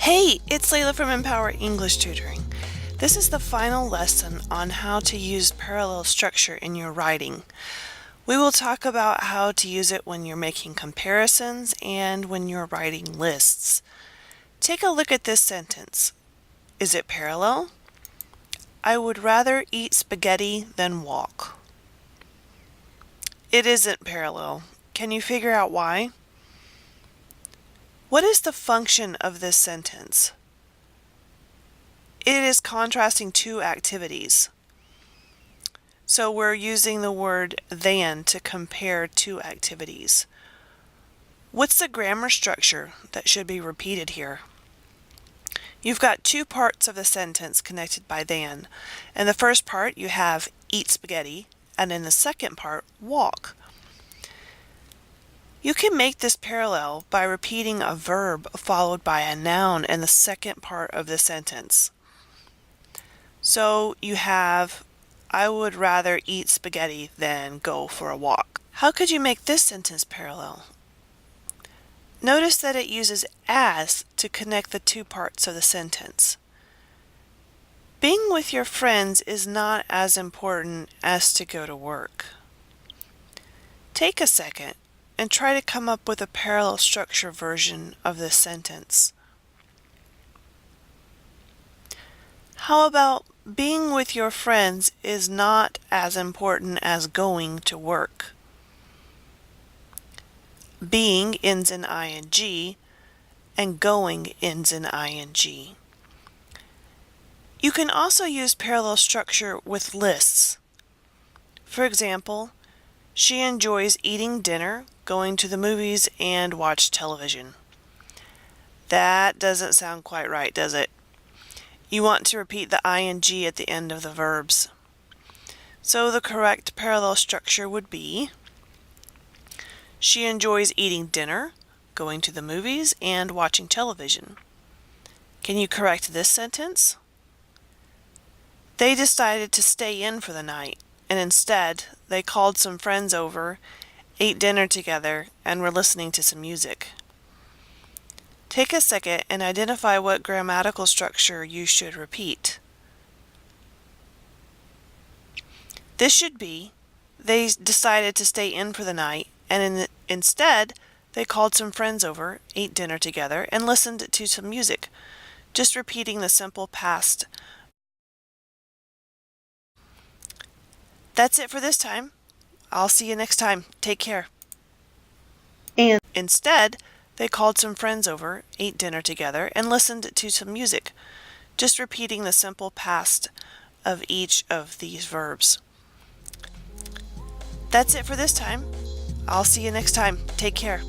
Hey, it's Layla from Empower English Tutoring. This is the final lesson on how to use parallel structure in your writing. We will talk about how to use it when you're making comparisons and when you're writing lists. Take a look at this sentence. Is it parallel? I would rather eat spaghetti than walk. It isn't parallel. Can you figure out why? What is the function of this sentence? It is contrasting two activities. So we're using the word than to compare two activities. What's the grammar structure that should be repeated here? You've got two parts of the sentence connected by than. In the first part you have eat spaghetti, and in the second part, walk. You can make this parallel by repeating a verb followed by a noun in the second part of the sentence. So you have, I would rather eat spaghetti than go for a walk. How could you make this sentence parallel? Notice that it uses as to connect the two parts of the sentence. Being with your friends is not as important as to go to work. Take a second and try to come up with a parallel structure version of this sentence. How about being with your friends is not as important as going to work? Being ends in ing and going ends in ing. You can also use parallel structure with lists. For example, she enjoys eating dinner, going to the movies, and watch television. That doesn't sound quite right, does it? You want to repeat the ing at the end of the verbs. So the correct parallel structure would be, she enjoys eating dinner, going to the movies, and watching television. Can you correct this sentence? They decided to stay in for the night, and instead they called some friends over, ate dinner together, and were listening to some music. Take a second and identify what grammatical structure you should repeat. This should be, they decided to stay in for the night, and instead they called some friends over, ate dinner together, and listened to some music. Just repeating the simple past. That's it for this time. I'll see you next time. Take care. And instead, they called some friends over, ate dinner together, and listened to some music. Just repeating the simple past of each of these verbs. That's it for this time. I'll see you next time. Take care.